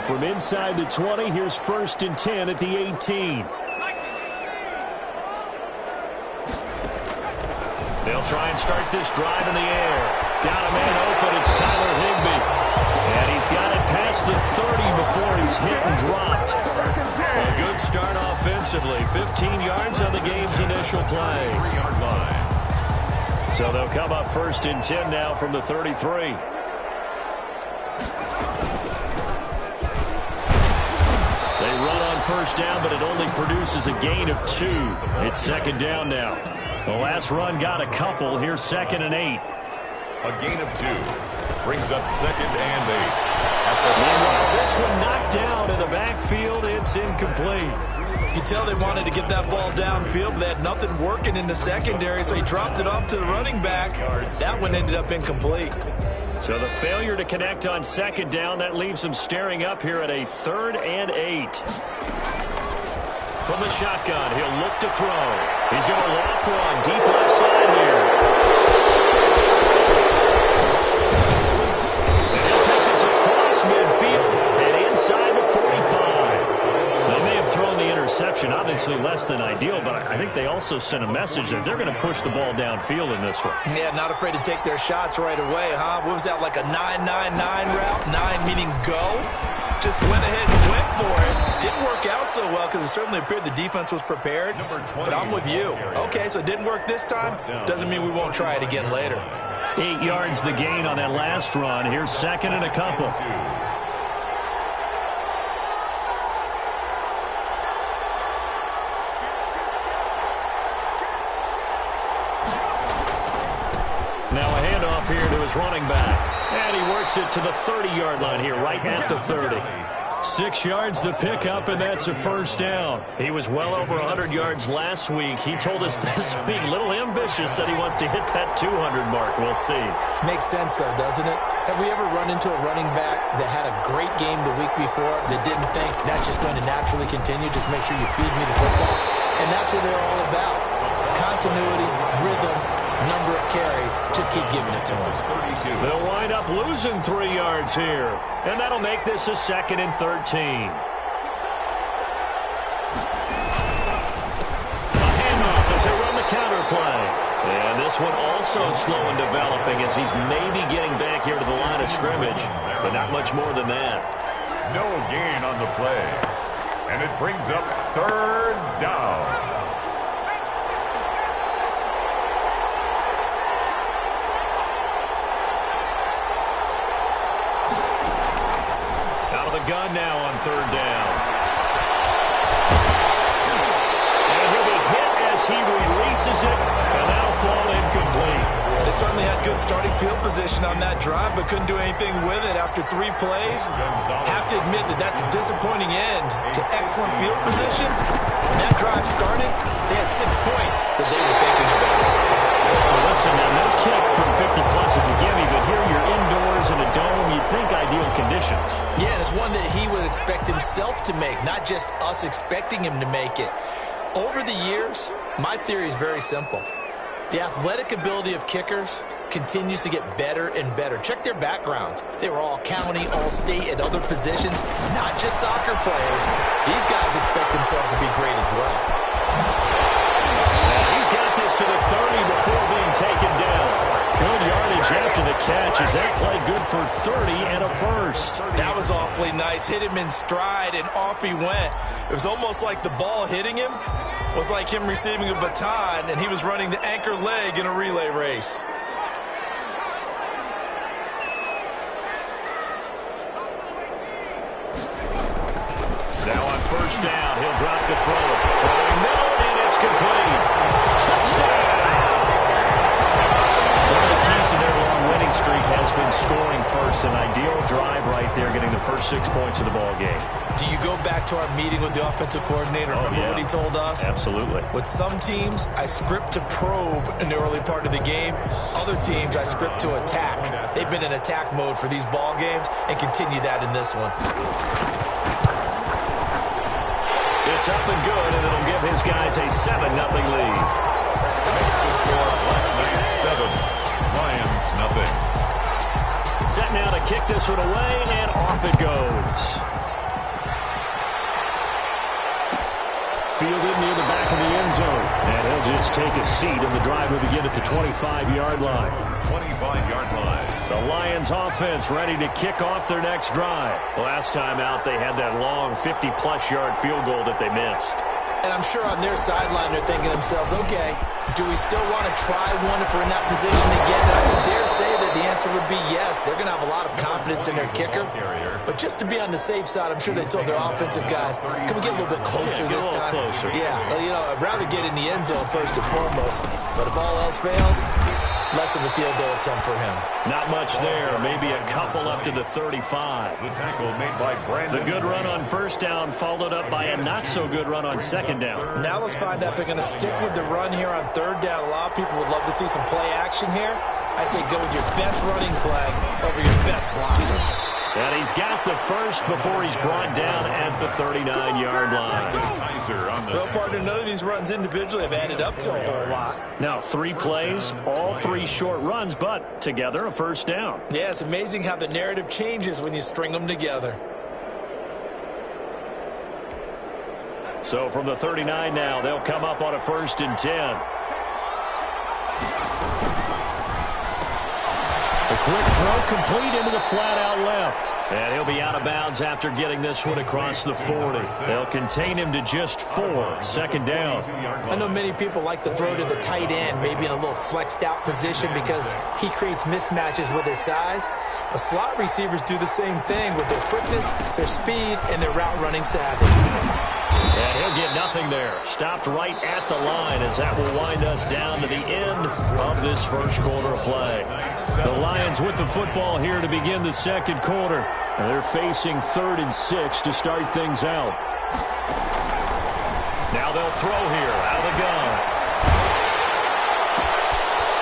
from inside the 20. Here's 1st and 10 at the 18. They'll try and start this drive in the air. Got a man open. It's Tyler Higbee. And he's got it past the 30 before he's hit and dropped. A good start offensively. 15 yards on the game's initial play. 3-yard line. So they'll come up 1st and 10 now from the 33. They run on 1st down, but it only produces a gain of 2. It's 2nd down now. The last run got a couple. Here's 2nd and 8. A gain of 2. Brings up 2nd and 8. Meanwhile, this one knocked down in the backfield. It's incomplete. You could tell they wanted to get that ball downfield, but they had nothing working in the secondary, so he dropped it off to the running back. That one ended up incomplete. So the failure to connect on 2nd down, that leaves him staring up here at a 3rd and 8. From the shotgun, he'll look to throw. He's going to loft one deep left side here. And he'll take this across midfield and inside the 45. They may have thrown the interception, obviously less than ideal, but I think they also sent a message that they're going to push the ball downfield in this one. Yeah, not afraid to take their shots right away, huh? What was that, like a 9-9-9 route? 9 meaning go? Just went ahead and went for it. Didn't work out so well because it certainly appeared the defense was prepared. But I'm with you. Okay, so it didn't work this time. Doesn't mean we won't try it again later. 8 yards the gain on that last run. Here's 2nd and a couple. Now a handoff here to his running back. And he works it to the 30-yard line here, right at the 30. 6 yards the pickup, and that's a 1st down. He was well over 100 yards last week. He told us this week, a little ambitious, said he wants to hit that 200 mark. We'll see. Makes sense, though, doesn't it? Have we ever run into a running back that had a great game the week before that didn't think that's just going to naturally continue? Just make sure you feed me the football. And that's what they're all about. Continuity, rhythm, number of carries. Just keep giving it to them. They'll wind up losing 3 yards here. And that'll make this a 2nd and 13. A handoff as they run the counter play. And this one also slow in developing as he's maybe getting back here to the line of scrimmage. But not much more than that. No gain on the play. And it brings up 3rd down. Gun now on 3rd down. And he'll be hit as he releases it, and that'll fall incomplete. They certainly had good starting field position on that drive, but couldn't do anything with it after 3 plays. Have to admit that that's a disappointing end to excellent field position. When that drive started, they had 6 points that they were thinking about. Well, listen, now no kick from 50-plus is a gimme, but here you're indoors in a dome. You'd think ideal conditions. Yeah, and it's one that he would expect himself to make, not just us expecting him to make it. Over the years, my theory is very simple. The athletic ability of kickers continues to get better and better. Check their backgrounds. They were all county, all state, at other positions, not just soccer players. These guys expect themselves to be great as well. He's got this to the 30 before being taken down. Good yardage after the catch as that play good for 30 and a 1st. That was awfully nice. Hit him in stride, and off he went. It was almost like the ball hitting him was like him receiving a baton, and he was running the anchor leg in a relay race. Now on 1st down, he'll drop the throw. Throwing middle, and it's complete. Touchdown! One of the keys to their long winning streak has been scoring first. An ideal drive right there, getting the first 6 points of the ball game. Do you go back to our meeting with the offensive coordinator? Remember what he told us? Absolutely. With some teams, I script to probe in the early part of the game. Other teams, I script to attack. They've been in attack mode for these ball games and continue that in this one. It's up and good, and it'll give his guys a 7-0 lead. Makes the score Black Knights 7, Lions nothing. Set now to kick this one away, and off it goes. fielded near the back of the end zone. And he'll just take a seat, and the drive will begin at the 25-yard line. 25-yard line. The Lions offense ready to kick off their next drive. Last time out, they had that long 50-plus yard field goal that they missed. And I'm sure on their sideline they're thinking to themselves, okay, do we still want to try one if we're in that position again? And I would dare say that the answer would be yes. They're going to have a lot of confidence in their kicker. But just to be on the safe side, I'm sure they told their offensive guys, can we get a little bit closer this time? Closer. Yeah, well, you know, I'd rather get in the end zone first and foremost. But if all else fails, less of a field goal attempt for him. Not much there. Maybe a couple up to the 35. The tackle made by Brandon. The good run on first down followed up by a not-so-good run on second down. Now let's find out if they're going to stick with the run here on third down. A lot of people would love to see some play action here. I say go with your best running play over your best blocker. And he's got the first before he's brought down at the 39-yard line. Well, partner, none of these runs individually have added up to a whole lot. Now, 3 plays, all 3 short runs, but together a first down. Yeah, it's amazing how the narrative changes when you string them together. So from the 39 now, they'll come up on a 1st and 10. A quick throw complete into the flat-out left. And he'll be out of bounds after getting this one across the 40. They'll contain him to just 4. Second down. I know many people like to throw to the tight end, maybe in a little flexed-out position because he creates mismatches with his size. But slot receivers do the same thing with their quickness, their speed, and their route-running savvy. And he'll get nothing there. Stopped right at the line as that will wind us down to the end of this first quarter of play. The Lions with the football here to begin the second quarter. And they're facing 3rd and 6 to start things out. Now they'll throw here out of the gun.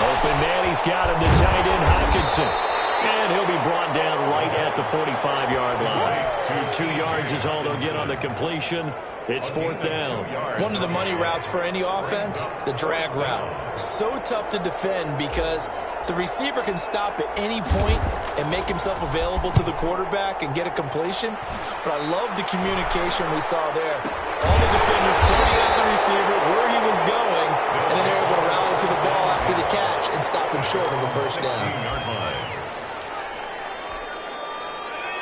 Open man, he's got him, the tight end Hockenson. And he'll be brought down right at the 45-yard line. 2 yards is all they'll get on the completion. It's 4th down. One of the money routes for any offense, the drag route. So tough to defend because the receiver can stop at any point and make himself available to the quarterback and get a completion. But I love the communication we saw there. All the defenders pointing at the receiver where he was going, and then they're able to rally to the ball after the catch and stop him short of the first down.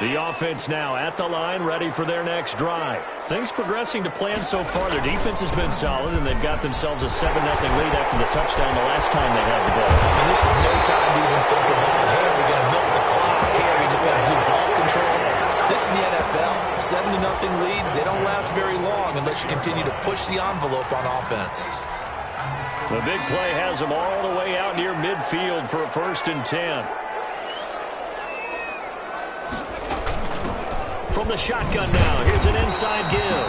The offense now at the line, ready for their next drive. Things progressing to plan so far. Their defense has been solid, and they've got themselves a 7-0 lead after the touchdown the last time they had the ball. And this is no time to even think about, hey, are we going to milk the clock? Hey, are we just going to do ball control? This is the NFL. 7-0 leads, they don't last very long unless you continue to push the envelope on offense. The big play has them all the way out near midfield for a 1st and 10. From the shotgun now, here's an inside give.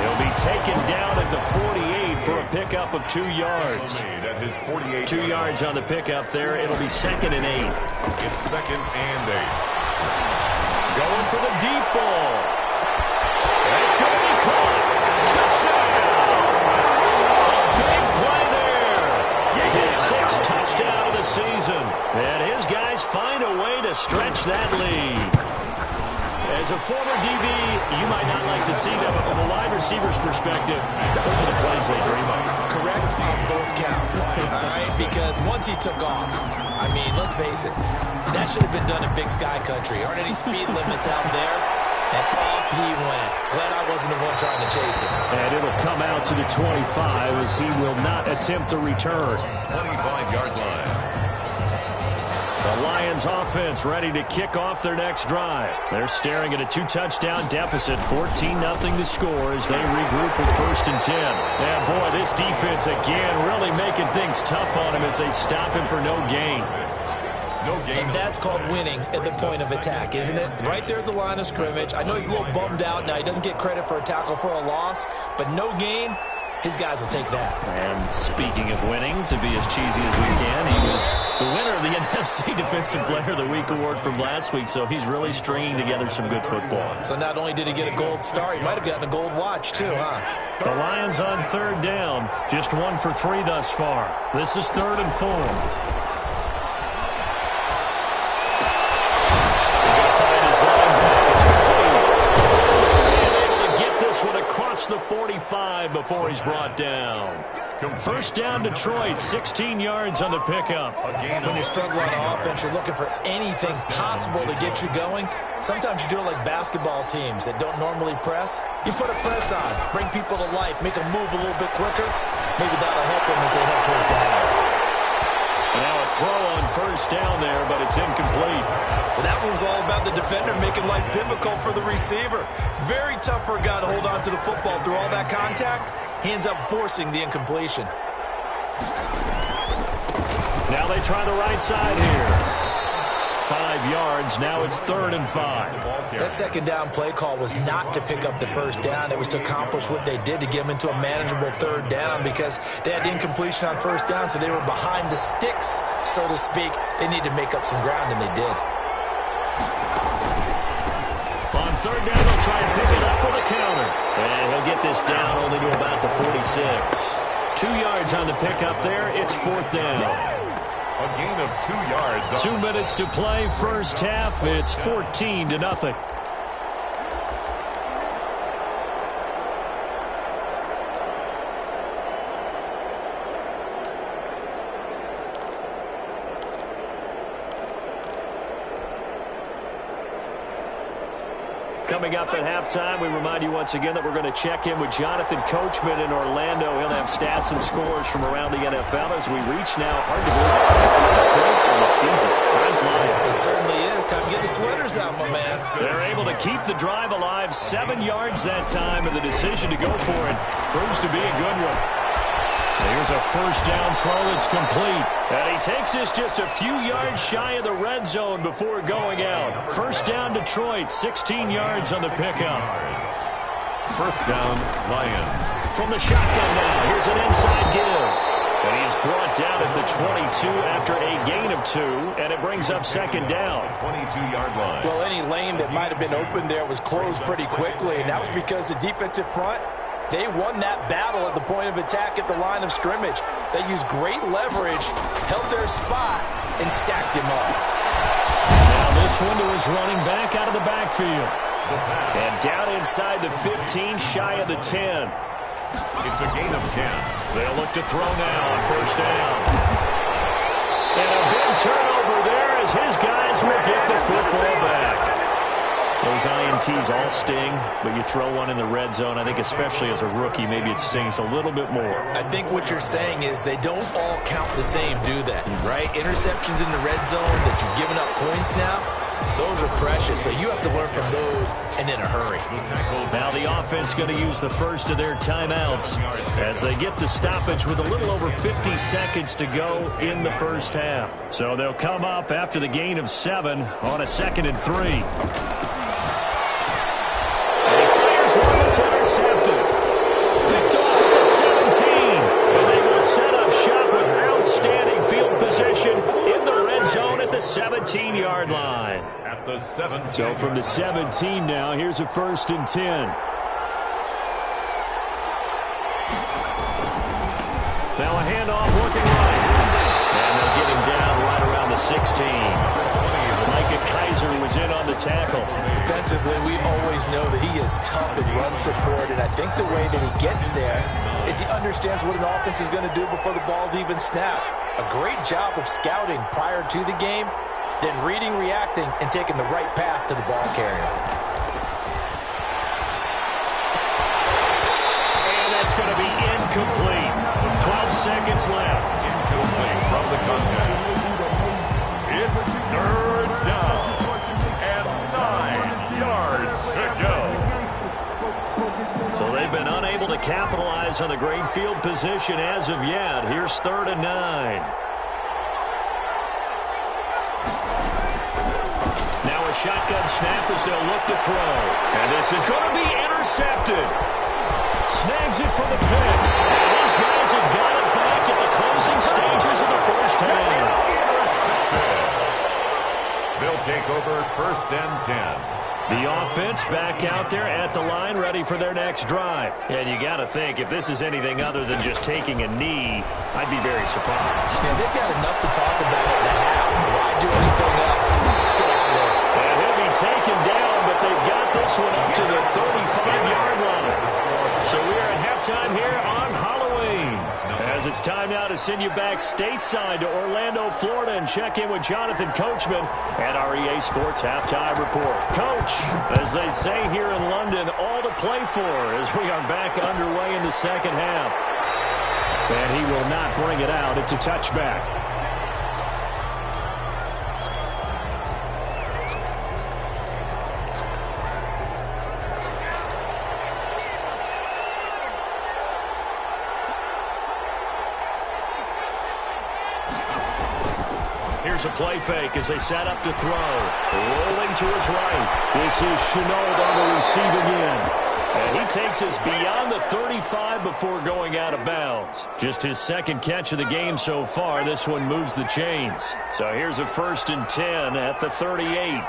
He'll be taken down at the 48 for a pickup of 2 yards. 2 yards on the pickup there. It'll be 2nd and 8. It's 2nd and 8. Going for the deep ball. That's going to be caught. Touchdown. A big play there. His 6th touchdown of the season. And his guys find a way to stretch that lead. As a former DB, you might not like to see that, but from a wide receiver's perspective, those are the plays they dream of. Correct on both counts, all right? Because once he took off, I mean, let's face it, that should have been done in Big Sky Country. Aren't any speed limits out there? And off he went. Glad I wasn't the one trying to chase it. And it'll come out to the 25 as he will not attempt to return. 25-yard line. The Lions offense ready to kick off their next drive. They're staring at a 2-touchdown deficit, 14-0 to score as they regroup with 1st and 10. And boy, this defense again really making things tough on him as they stop him for no gain. And that's called winning at the point of attack, isn't it? Right there at the line of scrimmage. I know he's a little bummed out now. He doesn't get credit for a tackle for a loss, but no gain. His guys will take that. And speaking of winning, to be as cheesy as we can, he was the winner of the NFC Defensive Player of the Week award from last week, so he's really stringing together some good football. So not only did he get a gold star, he might have gotten a gold watch too, huh? The Lions on 3rd down, just 1 for 3 thus far. This is 3rd and 4. He's going to find his running back. It's complete. And able to get this one across the 45 before he's brought down. First down, Detroit, 16 yards on the pickup. When you struggle on offense, you're looking for anything possible to get you going. Sometimes you do it like basketball teams that don't normally press. You put a press on, bring people to life, make them move a little bit quicker. Maybe that'll help them as they head towards the half. Now a throw on first down there, but it's incomplete. Well, that one was all about the defender making life difficult for the receiver. Very tough for a guy to hold on to the football through all that contact. He ends up forcing the incompletion. Now they try the right side here. 5 yards. Now it's 3rd and 5. That second down play call was not to pick up the first down. It was to accomplish what they did to get them into a manageable 3rd down because they had incompletion on first down, so they were behind the sticks, so to speak. They needed to make up some ground, and they did. On 3rd down, they'll try and pick it up with a counter. And he'll get this down only to about the 46. 2 yards on the pickup there. It's 4th down. A gain of 2 yards. 2 minutes to play, first half. It's 14-0. Coming up at halftime, we remind you once again that we're going to check in with Jonathan Coachman in Orlando. He'll have stats and scores from around the NFL as we reach now, hard to believe, on the season. Time flying. It certainly is. Time to get the sweaters out, my man. They're able to keep the drive alive. 7 yards that time, and the decision to go for it proves to be a good one. Here's a first down throw. It's complete. And he takes this just a few yards shy of the red zone before going out. First down, Detroit. 16 yards on the pickup. First down, Lions. From the shotgun now. Here's an inside give. And he's brought down at the 22 after a gain of 2. And it brings up second down. 22-yard line. Well, any lane that might have been open there was closed pretty quickly, and that was because the defensive front, they won that battle at the point of attack at the line of scrimmage. They used great leverage, held their spot, and stacked him up. Now this one to his running back out of the backfield. And down inside the 15, shy of the 10. It's a gain of 10. They'll look to throw now on first down. And a big turnover there as his guys will get the football back. Those INTs all sting, but you throw one in the red zone, I think especially as a rookie, maybe it stings a little bit more. I think what you're saying is they don't all count the same, do they? Right? Interceptions in the red zone that you've given up points now, those are precious, so you have to learn from those and in a hurry. Now the offense going to use the first of their timeouts as they get the stoppage with a little over 50 seconds to go in the first half. So they'll come up after the gain of 7 on a 2nd and 3. It's intercepted. Picked off at the 17. And they will set up shop with outstanding field position in the red zone at the 17-yard line. At the 17. So from the 17 now, here's a 1st and 10. Now a handoff looking right. And they'll get him down right around the 16. Micah Kaiser was in on the tackle. Defensively, we always know that he is tough in run support, and I think the way that he gets there is he understands what an offense is going to do before the ball's even snapped. A great job of scouting prior to the game, then reading, reacting, and taking the right path to the ball carrier. And that's going to be incomplete. 12 seconds left. Incomplete from the contact. It's 3rd down and 9 yards to go. So they've been unable to capitalize on the great field position as of yet. Here's 3rd and 9. Now a shotgun snap as they'll look to throw. And this is going to be intercepted. Snags it from the pick. And these guys have got it back at the closing stages of the first half. They'll take over 1st and 10. The offense back out there at the line, ready for their next drive. And you got to think, if this is anything other than just taking a knee, I'd be very surprised. Yeah, they've got enough to talk about at the half. Why do anything else? Just get out of there. And he'll be taken down, but they've got this one up to the 35-yard line. So we are at halftime here on Halloween. As it's time now to send you back stateside to Orlando, Florida, and check in with Jonathan Coachman at our EA Sports Halftime Report. Coach, as they say here in London, all to play for as we are back underway in the second half. And he will not bring it out. It's a touchback. Here's a play fake as they set up to throw. Rolling to his right. This is Chenault on the receiving end. And he takes us beyond the 35 before going out of bounds. Just his second catch of the game so far. This one moves the chains. So here's a 1st and 10 at the 38.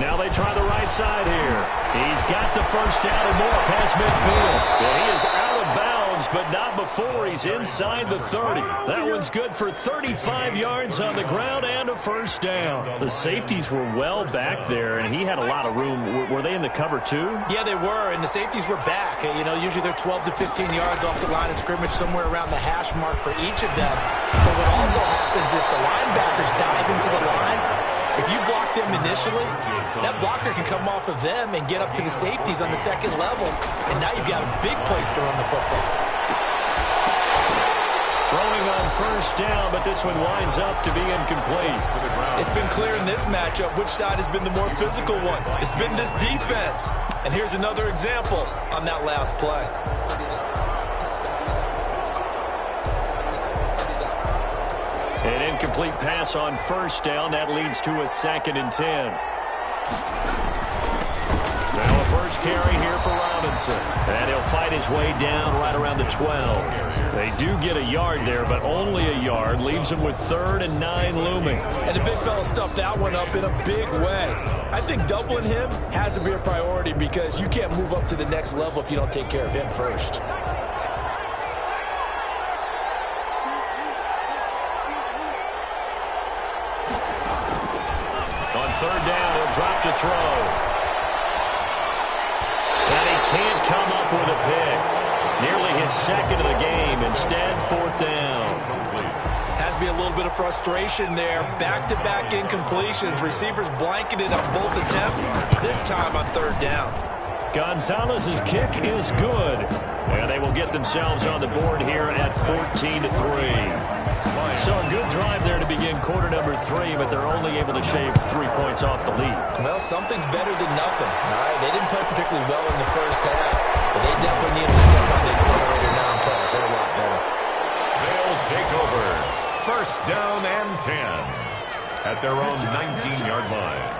Now they try the right side here. He's got the first down and more past midfield. And he is out of bounds, but not before he's inside the 30. That one's good for 35 yards on the ground and a first down. The safeties were well back there, and he had a lot of room. Were they in the cover too? Yeah, they were, and the safeties were back. You know, usually they're 12 to 15 yards off the line of scrimmage, somewhere around the hash mark for each of them. But what also happens if the linebackers dive into the line, if you block them initially, that blocker can come off of them and get up to the safeties on the second level, and now you've got a big place to run the football. Throwing on first down, but this one winds up to be incomplete. It's been clear in this matchup which side has been the more physical one. It's been this defense. And here's another example on that last play. An incomplete pass on first down. That leads to a 2nd and 10. Now a first carry here for Robinson. And he'll fight his way down right around the 12. They do get a yard there, but only a yard. Leaves him with 3rd and 9 looming. And the big fella stuffed that one up in a big way. I think doubling him has to be a priority because you can't move up to the next level if you don't take care of him first. Third down, he'll drop to throw. And he can't come up with a pick. Nearly his 2nd of the game. Instead, 4th down. Has to be a little bit of frustration there. Back-to-back incompletions. Receivers blanketed on both attempts. This time on 3rd down. Gonzalez's kick is good. And they will get themselves on the board here at 14-3. So a good drive there to begin quarter number 3, but they're only able to shave 3 points off the lead. Well, something's better than nothing. All right, they didn't play particularly well in the first half, but they definitely need to step on the accelerator now and play a whole lot better. They'll take over. 1st down and 10 at their own 19-yard line.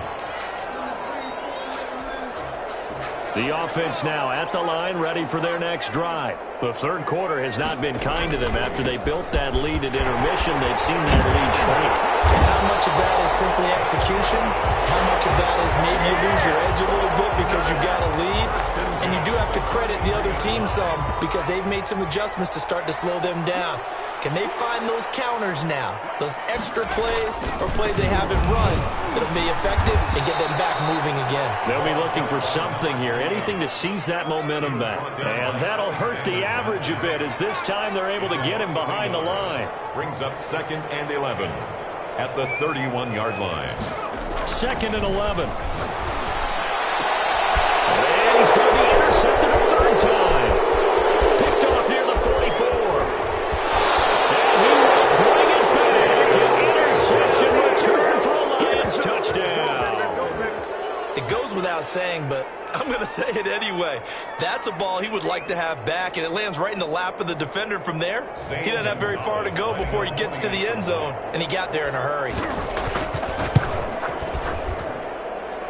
The offense now at the line, ready for their next drive. The third quarter has not been kind to them after they built that lead at intermission. They've seen that lead shrink. And how much of that is simply execution? How much of that is maybe you lose your edge a little bit because you've got a lead? And you do have to credit the other team some because they've made some adjustments to start to slow them down. Can they find those counters now, those extra plays or plays they haven't run that'll be effective and get them back moving again? They'll be looking for something here, anything to seize that momentum back. And that'll hurt the average a bit as this time they're able to get him behind the line. Brings up 2nd and 11 at the 31-yard line. 2nd and 11. And he's going to be intercepted a 3rd time. Picked off near the 44. And he will bring it back. An interception return for a Lions touchdown. It goes without saying, but I'm going to say it anyway. That's a ball he would like to have back, and it lands right in the lap of the defender from there. He doesn't have very far to go before he gets to the end zone, and he got there in a hurry.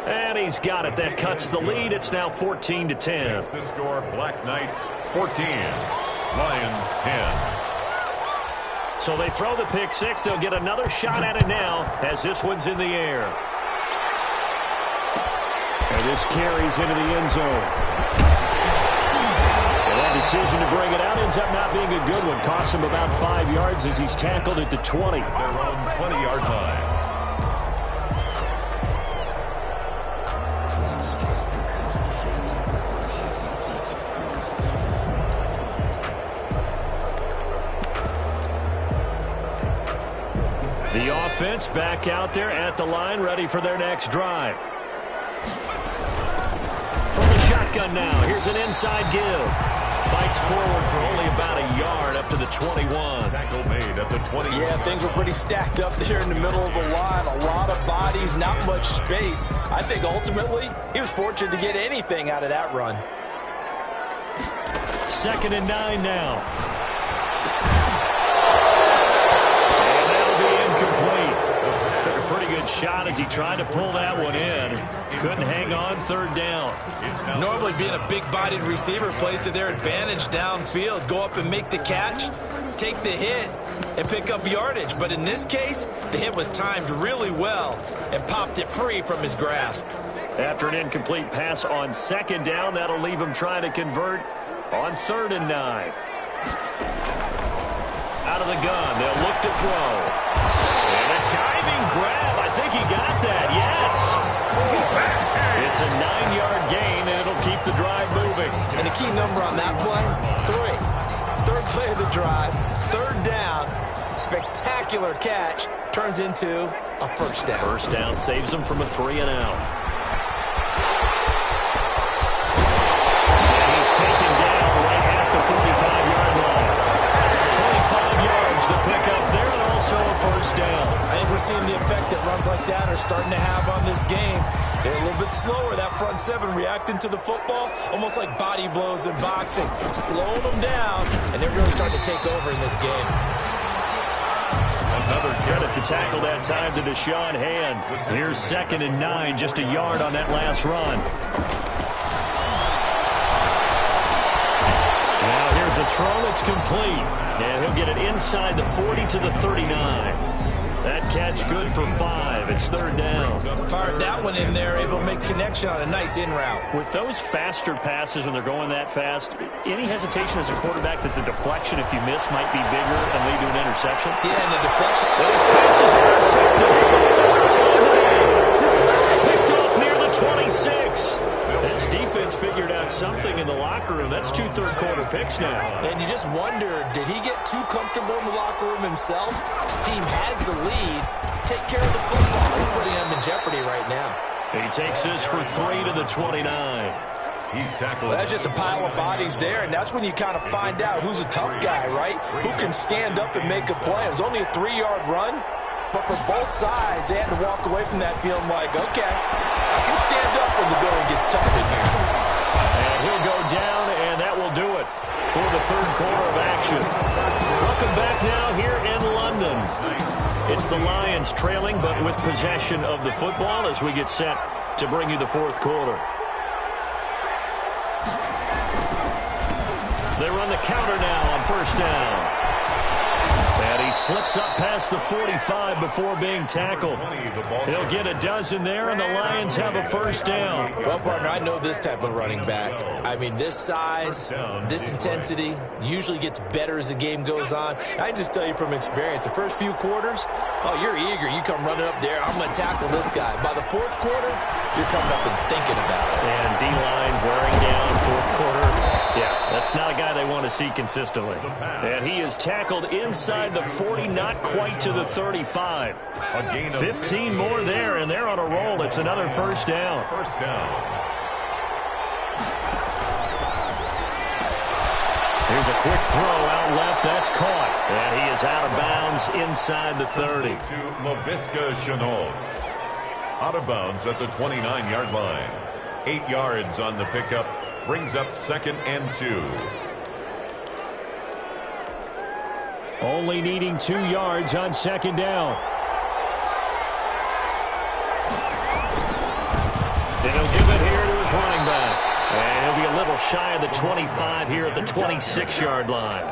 And he's got it. That cuts the lead. It's now 14-10. The score, Black Knights 14, Lions 10. So they throw the pick six. They'll get another shot at it now as this one's in the air. And this carries into the end zone. And that decision to bring it out ends up not being a good one. Costs him about 5 yards as he's tackled at the 20. Their own 20-yard line. The offense back out there at the line, ready for their next drive. From the shotgun now, here's an inside give. Fights forward for only about a yard up to the 21. Tackle made at the 20. Yeah, things were pretty stacked up there in the middle of the line. A lot of bodies, not much space. I think ultimately he was fortunate to get anything out of that run. 2nd and 9 now. Took a pretty good shot as he tried to pull that one in. Couldn't hang on 3rd down. Normally being a big-bodied receiver plays to their advantage downfield. Go up and make the catch, take the hit, and pick up yardage. But in this case, the hit was timed really well and popped it free from his grasp. After an incomplete pass on 2nd down, that'll leave him trying to convert on 3rd and 9. Out of the gun, they'll look to throw. And a diving grab. I think he got that, yes. It's a 9-yard gain, and it'll keep the drive moving. And the key number on that play, 3. 3rd play of the drive, 3rd down, spectacular catch, turns into a 1st down. 1st down saves him from a 3 and out. And he's taken down right at the 45-yard line. 25 yards the pickup there, and also a 1st down. I think we're seeing the effect that runs like that are starting to have on this game. They're a little bit slower, that front 7, reacting to the football, almost like body blows in boxing, slowing them down, and they're really starting to take over in this game. Another credit to tackle that time to Deshaun Hand. Here's 2nd and 9, just a yard on that last run. Now here's a throw that's complete. And he'll get it inside the 40 to the 39. That catch good for 5. It's 3rd down. Fired that one in there, able to make connection on a nice in route. With those faster passes when they're going that fast, any hesitation as a quarterback that the deflection, if you miss, might be bigger and lead to an interception? Yeah, and the deflection. Those passes are intercepted for the 3rd time. Picked off near the 26. This defense figured out something in the locker room. That's 2 third-quarter picks now. And you just wonder, did he get too comfortable in the locker room himself? His team has the lead. Take care of the football. He's putting them in jeopardy right now. He takes this for 3 to the 29. He's tackled. Well, that's just a pile of bodies there, and that's when you kind of find out who's a tough guy, right? Who can stand up and make a play. It was only a 3-yard run, but for both sides, they had to walk away from that feeling like, okay, I can stand up when the going gets tough in here. And he'll go down, and that will do it for the 3rd quarter of action. Welcome back now here in London. It's the Lions trailing, but with possession of the football as we get set to bring you the 4th quarter. They run the counter now on 1st down. And he slips up past the 45 before being tackled. He'll get a dozen there, and the Lions have a 1st down. Well, partner, I know this type of running back. I mean, this size, this intensity usually gets better as the game goes on. I can just tell you from experience, the first few quarters, oh, you're eager. You come running up there, I'm going to tackle this guy. By the 4th quarter, you're coming up and thinking about it. And D-line wearing down 4th quarter. Yeah, that's not a guy they want to see consistently. And he is tackled inside the 40, not quite to the 35. 15 more there, and they're on a roll. It's another 1st down. 1st down. Here's a quick throw out left. That's caught. And he is out of bounds inside the 30. To LaVisca Chenault. Out of bounds at the 29-yard line. 8 yards on the pickup. Brings up 2nd and 2. Only needing 2 yards on 2nd down. And he'll give it here to his running back. And he'll be a little shy of the 25 here at the 26-yard line.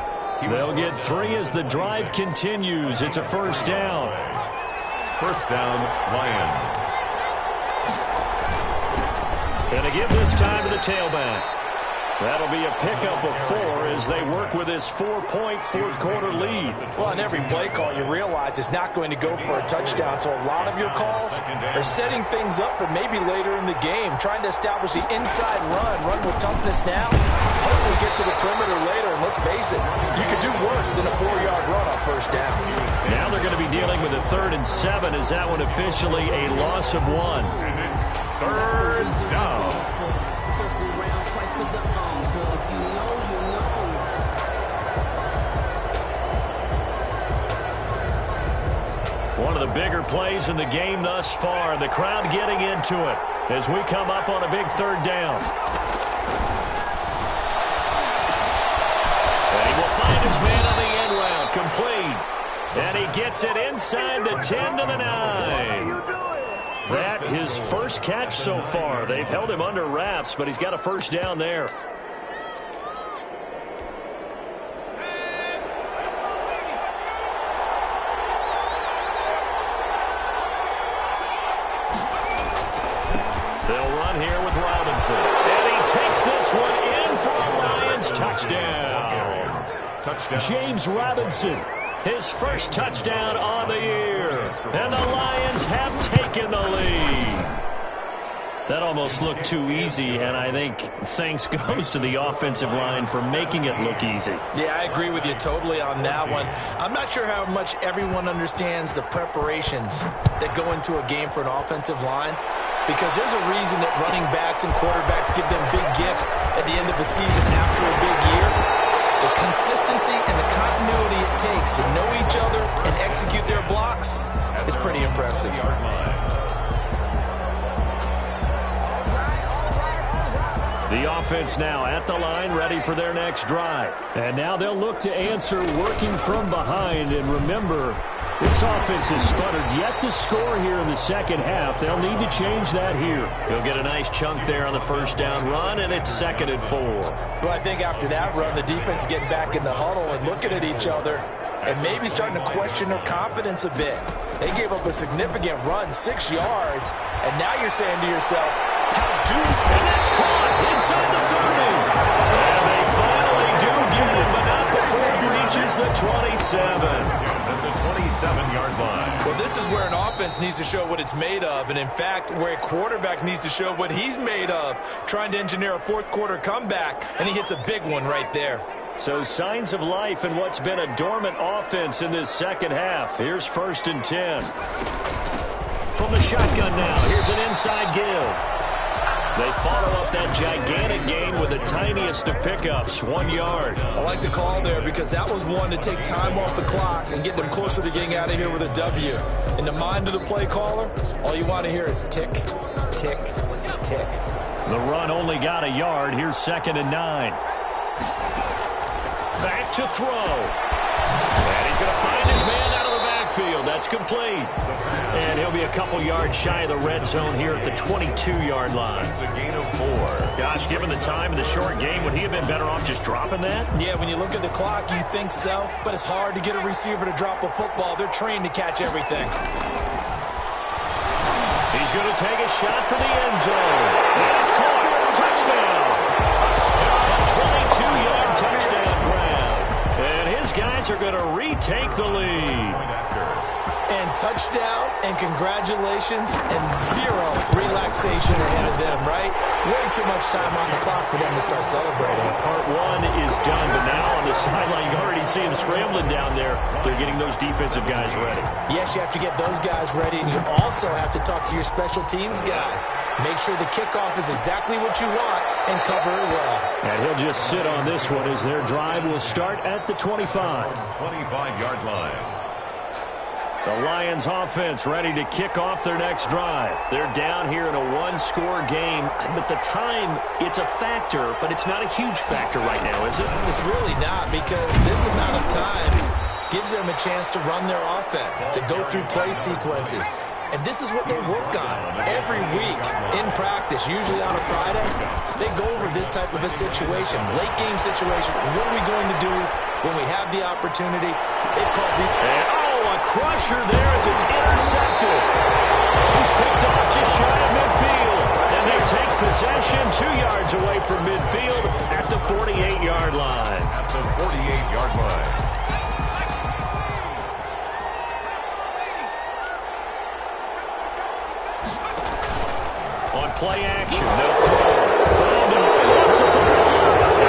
They'll get 3 as the drive continues. It's a 1st down. 1st down, Lions. And a give this time to the tailback. That'll be a pickup of 4 as they work with this 4-point fourth-quarter lead. Well, on every play call, you realize it's not going to go for a touchdown, so a lot of your calls are setting things up for maybe later in the game, trying to establish the inside run with toughness now, hopefully get to the perimeter later, and let's face it, you could do worse than a 4-yard run on first down. Now they're going to be dealing with a 3rd and 7. Is that one officially a loss of 1? And it's 3rd down. One of the bigger plays in the game thus far. The crowd getting into it as we come up on a big 3rd down. And he will find his man on the end route. Complete. And he gets it inside the 10 to the 9. That his first catch so far. They've held him under wraps, but he's got a first down there. They'll run here with Robinson. And he takes this one in for a Lions touchdown. James Robinson, his first touchdown on the year. And the Lions have taken the lead. That almost looked too easy, and I think thanks goes to the offensive line for making it look easy. Yeah, I agree with you totally on that one. I'm not sure how much everyone understands the preparations that go into a game for an offensive line, because there's a reason that running backs and quarterbacks give them big gifts at the end of the season after a big year. The consistency and the continuity it takes to know each other and execute their blocks is pretty impressive. The offense now at the line, ready for their next drive. And now they'll look to answer working from behind. And remember, this offense has sputtered yet to score here in the second half. They'll need to change that here. He'll get a nice chunk there on the first down run, and it's 2nd and 4. Well, I think after that run, the defense is getting back in the huddle and looking at each other and maybe starting to question their confidence a bit. They gave up a significant run, 6 yards, and now you're saying to yourself, how do we... And that's caught inside the 30. And they finally do get him, but not before he reaches the 27. That's a 27-yard line. Well, this is where an offense needs to show what it's made of, and in fact, where a quarterback needs to show what he's made of, trying to engineer a fourth-quarter comeback, and he hits a big one right there. So signs of life in what's been a dormant offense in this second half. Here's 1st and 10. From the shotgun now, here's an inside give. They follow up that gigantic gain with the tiniest of pickups, 1 yard. I like the call there because that was one to take time off the clock and get them closer to getting out of here with a W. In the mind of the play caller, all you want to hear is tick, tick, tick. The run only got a yard. Here's 2nd and 9. Back to throw. And he's going to find his man out of the backfield. That's complete. And he'll be a couple yards shy of the red zone here at the 22-yard line. It's a gain of 4. Gosh, given the time in the short game, would he have been better off just dropping that? Yeah, when you look at the clock, you think so. But it's hard to get a receiver to drop a football. They're trained to catch everything. He's going to take a shot for the end zone. And it's caught. Touchdown. A 22-yard touchdown grab. And his guys are going to retake the lead. And touchdown, and congratulations, and zero relaxation ahead of them, right? Way too much time on the clock for them to start celebrating. Part 1 is done, but now on the sideline, you already see them scrambling down there. They're getting those defensive guys ready. Yes, you have to get those guys ready, and you also have to talk to your special teams guys. Make sure the kickoff is exactly what you want and cover it well. And he'll just sit on this one as their drive will start at the 25. 25-yard line. The Lions offense ready to kick off their next drive. They're down here in a one-score game, but the time, it's a factor, but it's not a huge factor right now, is it? It's really not, because this amount of time gives them a chance to run their offense, to go through play sequences. And this is what they work on every week in practice, usually on a Friday. They go over this type of a situation, late game situation. What are we going to do when we have the opportunity? They've called the... A crusher there as it's intercepted. He's picked off just shy of midfield. And they take possession 2 yards away away from midfield at the 48-yard line. At the 48-yard line. On play action, they'll throw. Found and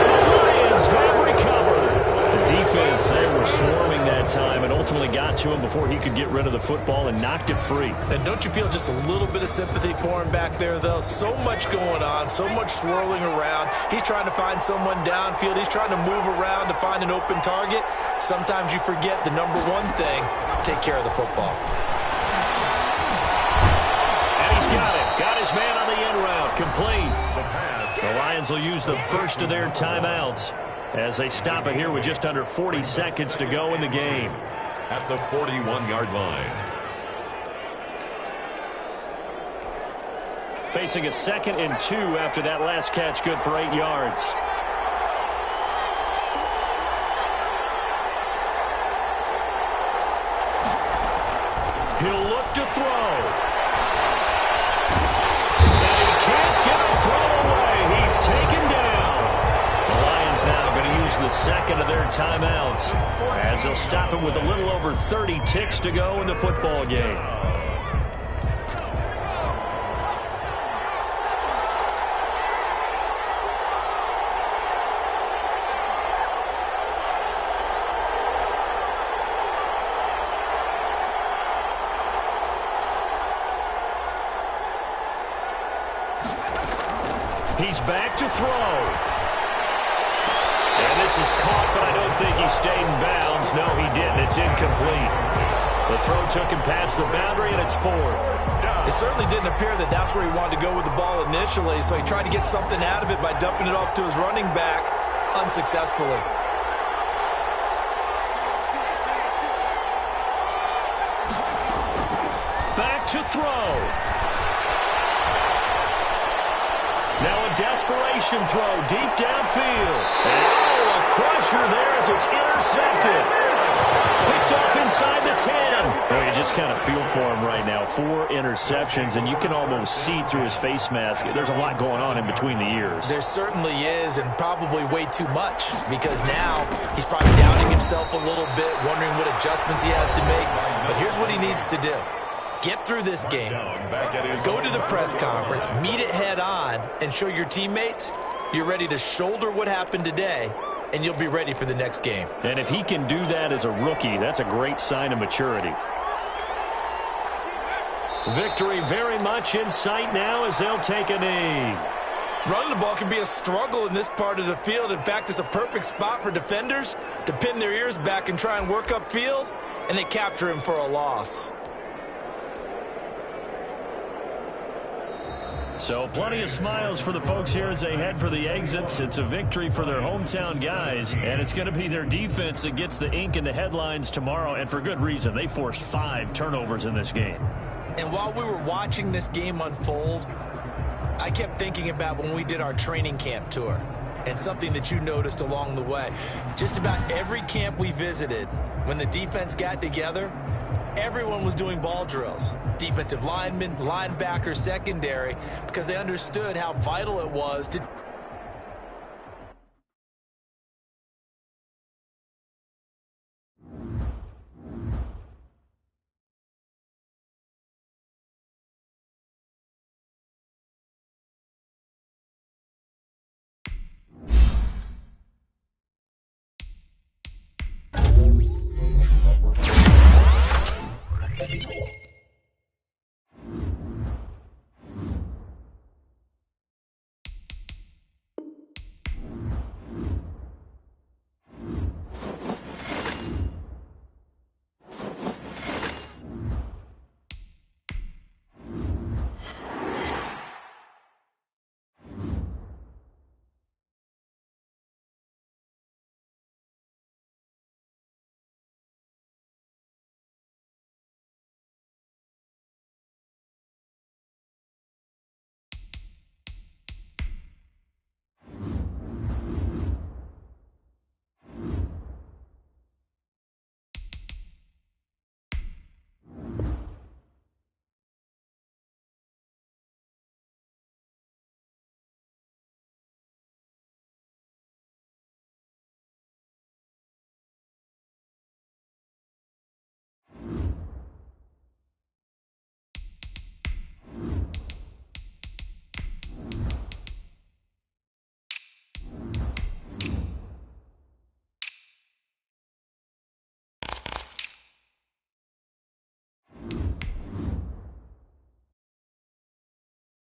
the Lions have recovered. The defense, they were swarming that time and ultimately got to him before he could get rid of the football and knocked it free. And don't you feel just a little bit of sympathy for him back there, though? So much going on, so much swirling around. He's trying to find someone downfield. He's trying to move around to find an open target. Sometimes you forget the number one thing, take care of the football. And he's got it. Got his man on the end route. Complete. The Lions will use the first of their timeouts as they stop it here with just under 40 seconds to go in the game. At the 41-yard line. Facing a 2nd and 2 after that last catch, good for 8 yards. He'll look to throw. And he can't get a throw away. He's taken down. The Lions now going to use the second of their timeouts as they'll stop it with a little over 30 ticks to go in the football game. He's back to throw. And this is caught, but I don't think he stayed in bounds. No, he didn't. It's incomplete. The throw took him past the boundary, and it's 4th. It certainly didn't appear that that's where he wanted to go with the ball initially, so he tried to get something out of it by dumping it off to his running back unsuccessfully. Back to throw. Now a desperation throw deep downfield. And a crusher there as it's intercepted. Picked off inside the 10. Well, you just kind of feel for him right now. 4 interceptions, and you can almost see through his face mask. There's a lot going on in between the ears. There certainly is, and probably way too much, because now he's probably doubting himself a little bit, wondering what adjustments he has to make. But here's what he needs to do. Get through this game, go to the press conference, meet it head on, and show your teammates you're ready to shoulder what happened today, and you'll be ready for the next game. And if he can do that as a rookie, that's a great sign of maturity. Victory very much in sight now as they'll take a knee. Running the ball can be a struggle in this part of the field. In fact, it's a perfect spot for defenders to pin their ears back and try and work upfield, and they capture him for a loss. So plenty of smiles for the folks here as they head for the exits. It's a victory for their hometown guys, and it's going to be their defense that gets the ink in the headlines tomorrow, and for good reason. They forced 5 turnovers in this game. And while we were watching this game unfold, I kept thinking about when we did our training camp tour and something that you noticed along the way. Just about every camp we visited, when the defense got together, everyone was doing ball drills. Defensive linemen, linebackers, secondary, because they understood how vital it was to